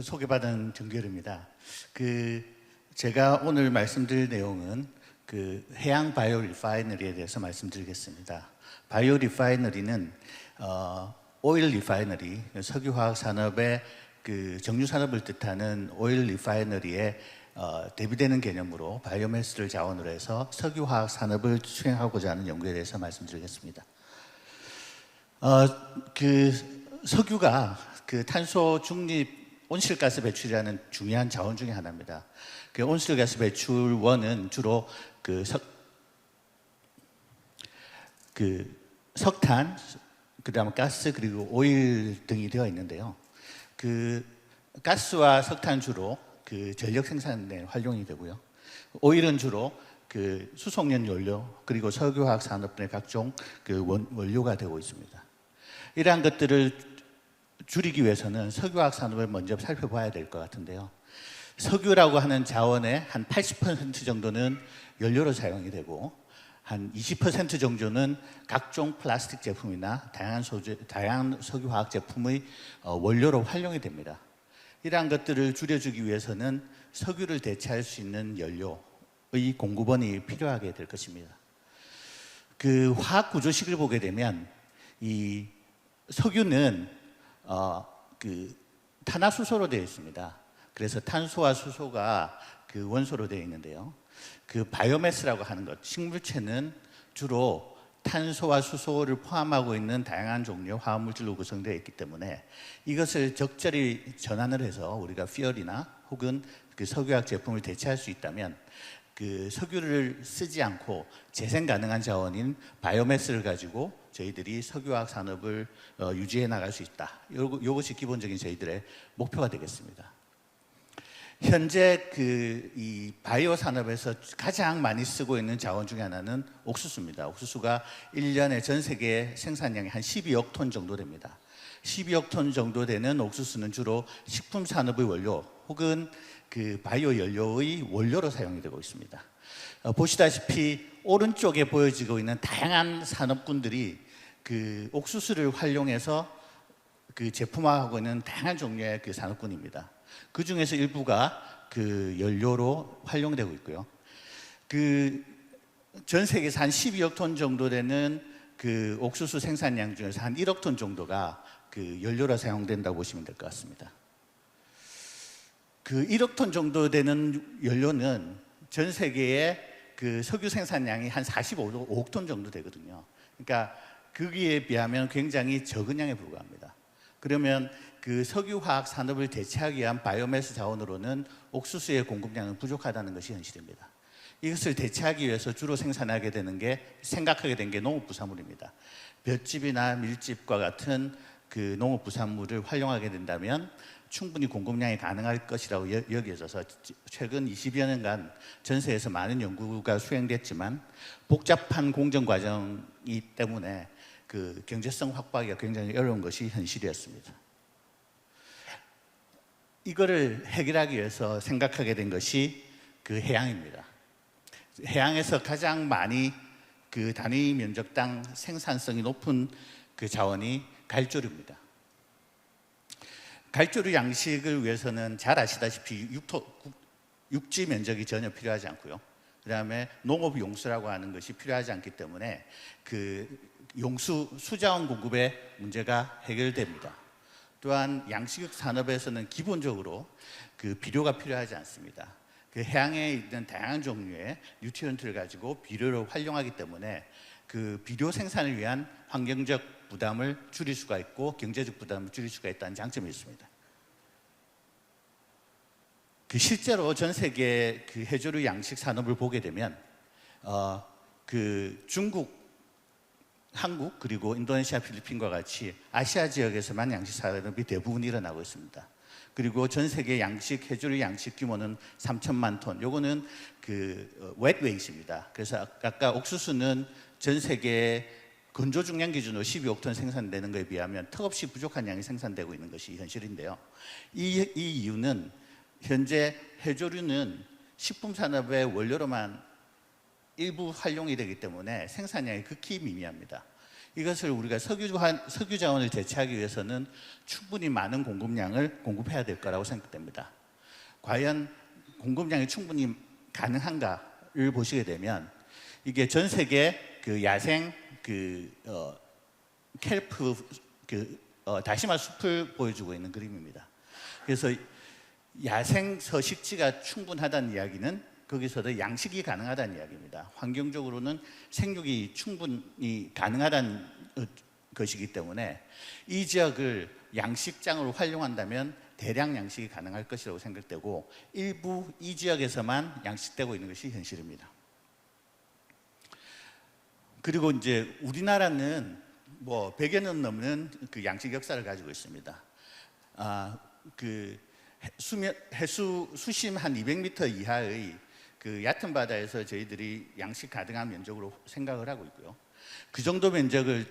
소개받은 정결입니다. 제가 오늘 말씀드릴 내용은 해양 바이오 리파이너리에 대해서 말씀드리겠습니다. 바이오 리파이너리는 오일 리파이너리, 석유화학 산업의 정유 산업을 뜻하는 오일 리파이너리에 대비되는 개념으로 바이오매스를 자원으로 해서 석유화학 산업을 수행하고자 하는 연구에 대해서 말씀드리겠습니다. 석유가 탄소 중립 온실가스 배출이라는 중요한 자원 중에 하나입니다. 온실가스 배출원은 주로 석탄, 그다음 가스 그리고 오일 등이 되어 있는데요. 가스와 석탄 주로 전력 생산에 활용이 되고요. 오일은 주로 수송연 연료 그리고 석유화학 산업 내 각종 원료가 되고 있습니다. 이러한 것들을 줄이기 위해서는 석유화학 산업을 먼저 살펴봐야 될 것 같은데요. 석유라고 하는 자원의 한 80% 정도는 연료로 사용이 되고 한 20% 정도는 각종 플라스틱 제품이나 다양한 석유화학 제품의 원료로 활용이 됩니다. 이러한 것들을 줄여주기 위해서는 석유를 대체할 수 있는 연료의 공급원이 필요하게 될 것입니다. 화학 구조식을 보게 되면 이 석유는 탄화수소로 되어 있습니다. 그래서 탄소와 수소가 원소로 되어 있는데요. 바이오매스라고 하는 것, 식물체는 주로 탄소와 수소를 포함하고 있는 다양한 종류의 화학물질로 구성되어 있기 때문에 이것을 적절히 전환을 해서 우리가 퓨얼이나 혹은 석유화학 제품을 대체할 수 있다면 석유를 쓰지 않고 재생 가능한 자원인 바이오매스를 가지고 저희들이 석유화학 산업을 유지해 나갈 수 있다. 이것이 기본적인 저희들의 목표가 되겠습니다. 현재 이 바이오 산업에서 가장 많이 쓰고 있는 자원 중에 하나는 옥수수입니다. 옥수수가 1년에 전 세계 생산량이 한 12억 톤 정도 됩니다. 12억 톤 정도 되는 옥수수는 주로 식품 산업의 원료 혹은 바이오 연료의 원료로 사용이 되고 있습니다. 보시다시피 오른쪽에 보여지고 있는 다양한 산업군들이 옥수수를 활용해서 제품화하고 있는 다양한 종류의 산업군입니다. 그 중에서 일부가 연료로 활용되고 있고요. 전 세계에서 한 12억 톤 정도 되는 옥수수 생산량 중에서 한 1억 톤 정도가 연료로 사용된다고 보시면 될 것 같습니다. 1억 톤 정도 되는 연료는 전 세계의 석유 생산량이 한 45억 톤 정도 되거든요. 그러니까 거기에 비하면 굉장히 적은 양에 불과합니다. 그러면 석유화학 산업을 대체하기 위한 바이오매스 자원으로는 옥수수의 공급량은 부족하다는 것이 현실입니다. 이것을 대체하기 위해서 주로 생각하게 된 게 농업부산물입니다. 볏짚이나 밀짚과 같은 농업부산물을 활용하게 된다면 충분히 공급량이 가능할 것이라고 여겨져서 최근 20여 년간 전세에서 많은 연구가 수행됐지만 복잡한 공정 과정이기 때문에 경제성 확보하기가 굉장히 어려운 것이 현실이었습니다. 이거를 해결하기 위해서 생각하게 된 것이 해양입니다. 해양에서 가장 많이 단위 면적당 생산성이 높은 자원이 갈조류입니다. 갈조류 양식을 위해서는 잘 아시다시피 육지 면적이 전혀 필요하지 않고요. 그 다음에 농업 용수라고 하는 것이 필요하지 않기 때문에 수자원 공급의 문제가 해결됩니다. 또한 양식 산업에서는 기본적으로 비료가 필요하지 않습니다. 해양에 있는 다양한 종류의 뉴트리언트를 가지고 비료를 활용하기 때문에 비료 생산을 위한 환경적 부담을 줄일 수가 있고 경제적 부담을 줄일 수가 있다는 장점이 있습니다. 실제로 전 세계 해조류 양식 산업을 보게 되면 중국, 한국 그리고 인도네시아, 필리핀과 같이 아시아 지역에서만 양식 산업이 대부분 일어나고 있습니다. 그리고 전 세계 해조류 양식 규모는 3천만 톤. 요거는 wet weight입니다. 그래서 아까 옥수수는 전 세계 건조 중량 기준으로 12억 톤 생산되는 것에 비하면 턱없이 부족한 양이 생산되고 있는 것이 현실인데요. 이 이유는 현재 해조류는 식품 산업의 원료로만 일부 활용이 되기 때문에 생산량이 극히 미미합니다. 이것을 우리가 석유 자원을 대체하기 위해서는 충분히 많은 공급량을 공급해야 될 거라고 생각됩니다. 과연 공급량이 충분히 가능한가를 보시게 되면 이게 전 세계 그 야생 켈프 다시마 숲을 보여주고 있는 그림입니다. 그래서 야생 서식지가 충분하다는 이야기는 거기서도 양식이 가능하다는 이야기입니다. 환경적으로는 생육이 충분히 가능하다는 것이기 때문에 이 지역을 양식장으로 활용한다면 대량 양식이 가능할 것이라고 생각되고 일부 이 지역에서만 양식되고 있는 것이 현실입니다. 그리고 이제 우리나라는 뭐 100여 년 넘는 그 양식 역사를 가지고 있습니다. 해수 수심 한 200m 이하의 그 얕은 바다에서 저희들이 양식 가능한 면적으로 생각을 하고 있고요. 그 정도 면적을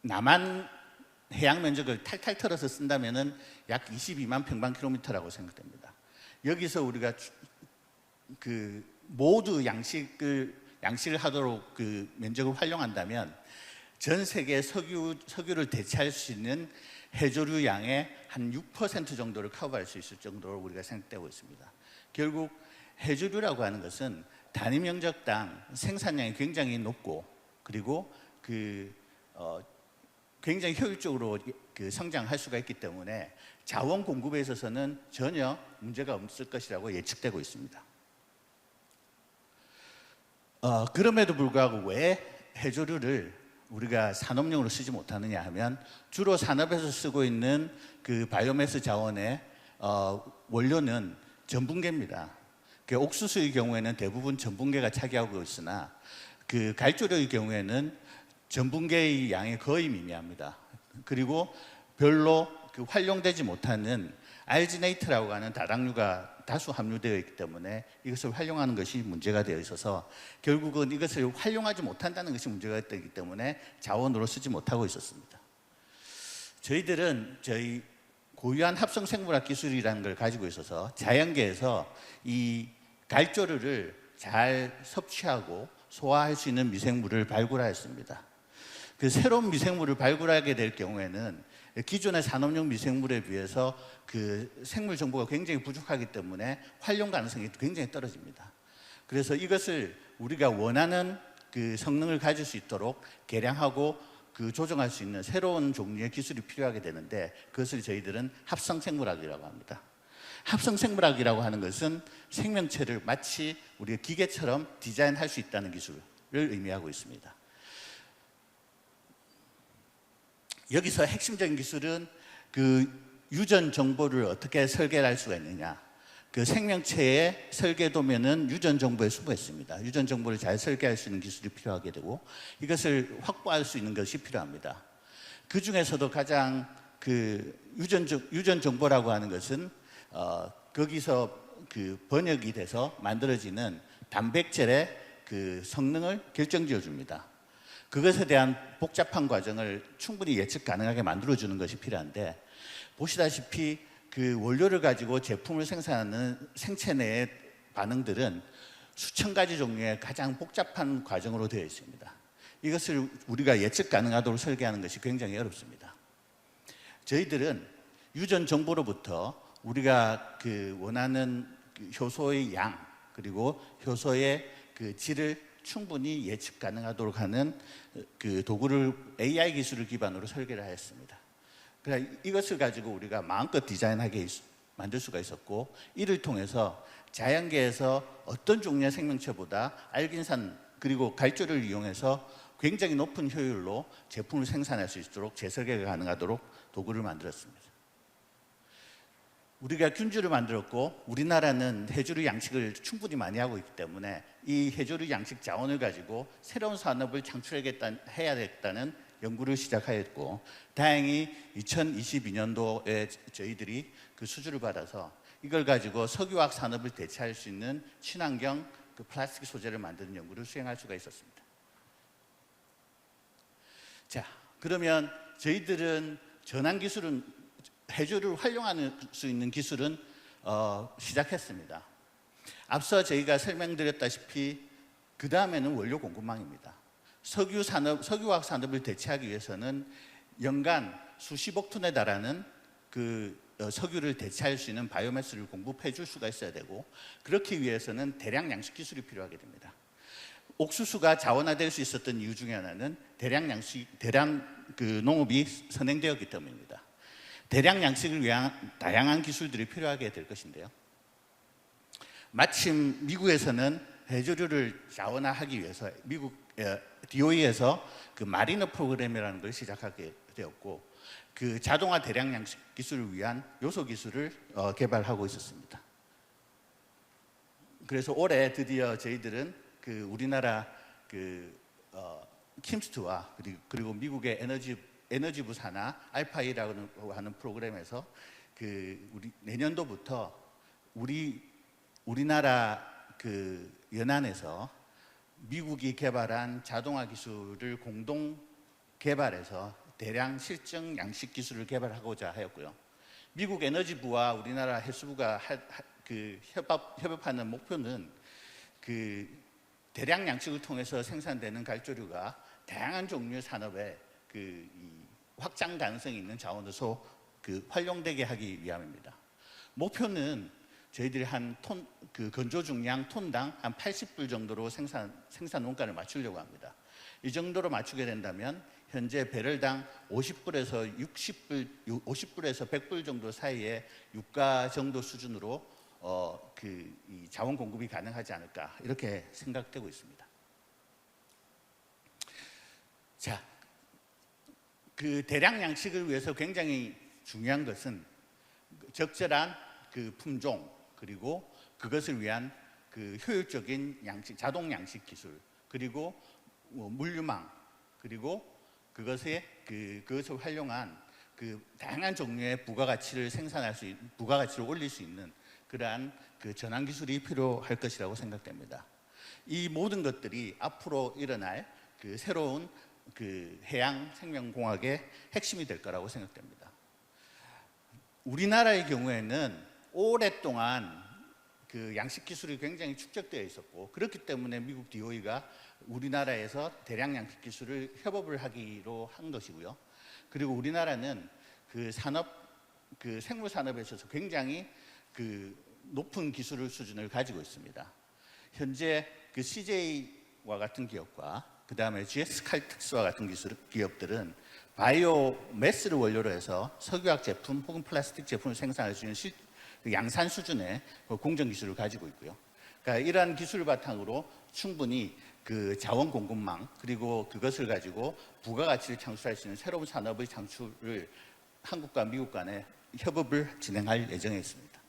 남한 해양 면적을 탈탈 털어서 쓴다면은 약 22만 평방킬로미터라고 생각됩니다. 여기서 우리가 그 모두 양식을 하도록 그 면적을 활용한다면 전 세계 석유를 대체할 수 있는 해조류 양의 한 6% 정도를 커버할 수 있을 정도로 우리가 생각되고 있습니다. 결국 해조류라고 하는 것은 단위 면적당 생산량이 굉장히 높고 그리고 굉장히 효율적으로 성장할 수가 있기 때문에 자원 공급에 있어서는 전혀 문제가 없을 것이라고 예측되고 있습니다. 그럼에도 불구하고 왜 해조류를 우리가 산업용으로 쓰지 못하느냐 하면 주로 산업에서 쓰고 있는 그 바이오매스 자원의 원료는 전분계입니다. 그 옥수수의 경우에는 대부분 전분계가 차지하고 있으나 그 갈조류의 경우에는 전분계의 양이 거의 미미합니다. 그리고 별로 그 활용되지 못하는 알지네이트라고 하는 다당류가 다수 함유되어 있기 때문에 이것을 활용하는 것이 문제가 되어 있어서 결국은 이것을 활용하지 못한다는 것이 문제가 되기 때문에 자원으로 쓰지 못하고 있었습니다. 저희들은 저희 고유한 합성생물학 기술이라는 걸 가지고 있어서 자연계에서 이 갈조류를 잘 섭취하고 소화할 수 있는 미생물을 발굴하였습니다. 그 새로운 미생물을 발굴하게 될 경우에는 기존의 산업용 미생물에 비해서 그 생물 정보가 굉장히 부족하기 때문에 활용 가능성이 굉장히 떨어집니다. 그래서 이것을 우리가 원하는 그 성능을 가질 수 있도록 개량하고 그 조정할 수 있는 새로운 종류의 기술이 필요하게 되는데 그것을 저희들은 합성생물학이라고 합니다. 합성생물학이라고 하는 것은 생명체를 마치 우리가 기계처럼 디자인할 수 있다는 기술을 의미하고 있습니다. 여기서 핵심적인 기술은 그 유전 정보를 어떻게 설계할 수가 있느냐. 그 생명체의 설계도면은 유전 정보에 수부했습니다. 유전 정보를 잘 설계할 수 있는 기술이 필요하게 되고 이것을 확보할 수 있는 것이 필요합니다. 그 중에서도 가장 그 유전 정보라고 하는 것은 거기서 그 번역이 돼서 만들어지는 단백질의 그 성능을 결정지어 줍니다. 그것에 대한 복잡한 과정을 충분히 예측 가능하게 만들어주는 것이 필요한데 보시다시피 그 원료를 가지고 제품을 생산하는 생체 내의 반응들은 수천 가지 종류의 가장 복잡한 과정으로 되어 있습니다. 이것을 우리가 예측 가능하도록 설계하는 것이 굉장히 어렵습니다. 저희들은 유전 정보로부터 우리가 그 원하는 그 효소의 양 그리고 효소의 그 질을 충분히 예측 가능하도록 하는 그 도구를 AI 기술을 기반으로 설계를 하였습니다. 그러니까 이것을 가지고 우리가 마음껏 디자인하게 만들 수가 있었고 이를 통해서 자연계에서 어떤 종류의 생명체보다 알긴산 그리고 갈조를 이용해서 굉장히 높은 효율로 제품을 생산할 수 있도록 재설계가 가능하도록 도구를 만들었습니다. 우리가 균주를 만들었고 우리나라는 해조류 양식을 충분히 많이 하고 있기 때문에 이 해조류 양식 자원을 가지고 새로운 산업을 창출해야겠다는 연구를 시작하였고 다행히 2022년도에 저희들이 그 수주를 받아서 이걸 가지고 석유화학 산업을 대체할 수 있는 친환경 그 플라스틱 소재를 만드는 연구를 수행할 수가 있었습니다. 자, 그러면 저희들은 전환 기술은 해조류를 활용할 수 있는 기술은 시작했습니다. 앞서 저희가 설명드렸다시피 그 다음에는 원료 공급망입니다. 석유화학 산업을 대체하기 위해서는 연간 수십억 톤에 달하는 석유를 대체할 수 있는 바이오매스를 공급해 줄 수가 있어야 되고, 그렇기 위해서는 대량 양식 기술이 필요하게 됩니다. 옥수수가 자원화될 수 있었던 이유 중에 하나는 대량 농업이 선행되었기 때문입니다. 대량 양식을 위한 다양한 기술들이 필요하게 될 것인데요. 마침 미국에서는 해조류를 자원화하기 위해서 미국 DOE에서 그 마리너 프로그램이라는 걸 시작하게 되었고, 그 자동화 대량 양식 기술을 위한 요소 기술을 개발하고 있었습니다. 그래서 올해 드디어 저희들은 그 우리나라 킴스트와 그리고 미국의 에너지부 산하 알파이라고 하는 프로그램에서 내년도부터 우리나라 연안에서 미국이 개발한 자동화 기술을 공동 개발해서 대량 실증 양식 기술을 개발하고자 하였고요. 미국 에너지부와 우리나라 해수부가 협업하는 목표는 대량 양식을 통해서 생산되는 갈조류가 다양한 종류의 산업에 이 확장 가능성이 있는 자원으로서 활용되게 하기 위함입니다. 목표는 저희들이 한 건조 중량 톤당 한 80불 정도로 생산 원가를 맞추려고 합니다. 이 정도로 맞추게 된다면 현재 배럴당 50불에서 100불 정도 사이의 유가 정도 수준으로 이 자원 공급이 가능하지 않을까, 이렇게 생각되고 있습니다. 자, 대량 양식을 위해서 굉장히 중요한 것은 적절한 품종, 그리고 그것을 위한 효율적인 자동 양식 기술, 그리고 물류망, 그리고 그것을 활용한 다양한 종류의 부가가치를 올릴 수 있는 그러한 전환 기술이 필요할 것이라고 생각됩니다. 이 모든 것들이 앞으로 일어날 새로운 해양 생명공학의 핵심이 될 거라고 생각됩니다. 우리나라의 경우에는 오랫동안 양식 기술이 굉장히 축적되어 있었고, 그렇기 때문에 미국 DOE가 우리나라에서 대량 양식 기술을 협업을 하기로 한 것이고요. 그리고 우리나라는 생물 산업에 있어서 굉장히 높은 기술 수준을 가지고 있습니다. 현재 CJ와 같은 기업과 그 다음에 GS 칼텍스와 같은 기업들은 바이오매스를 원료로 해서 석유화학 제품 혹은 플라스틱 제품을 생산할 수 있는 양산 수준의 공정 기술을 가지고 있고요. 그러니까 이러한 기술을 바탕으로 충분히 자원 공급망, 그리고 그것을 가지고 부가가치를 창출할 수 있는 새로운 산업의 창출을 한국과 미국 간에 협업을 진행할 예정에 있습니다.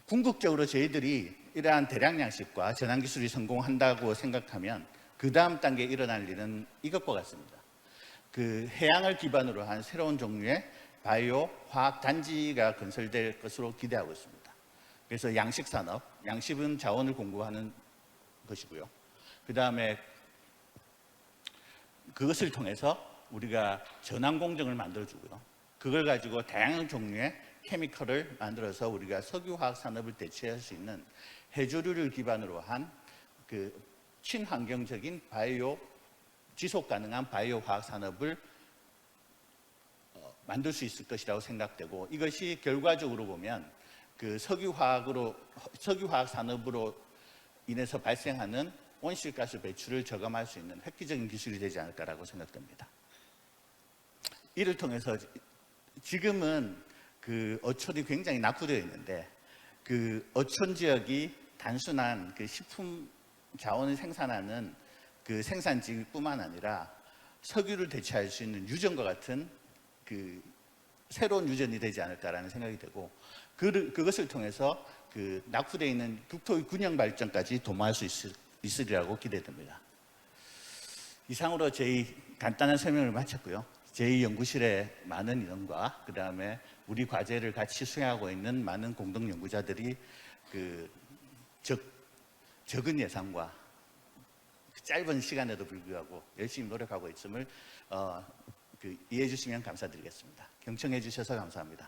궁극적으로 저희들이 이러한 대량 양식과 전환 기술이 성공한다고 생각하면 그 다음 단계에 일어날 일은 이것과 같습니다. 해양을 기반으로 한 새로운 종류의 바이오 화학 단지가 건설될 것으로 기대하고 있습니다. 그래서 양식 산업, 양식은 자원을 공급하는 것이고요. 그 다음에 그것을 통해서 우리가 전환 공정을 만들어주고요. 그걸 가지고 다양한 종류의 케미컬을 만들어서 우리가 석유화학 산업을 대체할 수 있는 해조류를 기반으로 한 친환경적인 지속 가능한 바이오 화학 산업을 만들 수 있을 것이라고 생각되고, 이것이 결과적으로 보면 석유화학 산업으로 인해서 발생하는 온실가스 배출을 저감할 수 있는 획기적인 기술이 되지 않을까라고 생각됩니다. 이를 통해서 지금은 어촌이 굉장히 낙후되어 있는데, 어촌 지역이 단순한 식품 자원을 생산하는 생산지뿐만 아니라 석유를 대체할 수 있는 유전과 같은 새로운 유전이 되지 않을까라는 생각이 되고, 그것을 통해서 낙후되어 있는 국토의 균형 발전까지 도모할 수 있으리라고 기대됩니다. 이상으로 저희 간단한 설명을 마쳤고요. 저희 연구실의 많은 인원과 그 다음에 우리 과제를 같이 수행하고 있는 많은 공동 연구자들이 적은 예산과 짧은 시간에도 불구하고 열심히 노력하고 있음을 이해해 주시면 감사드리겠습니다. 경청해 주셔서 감사합니다.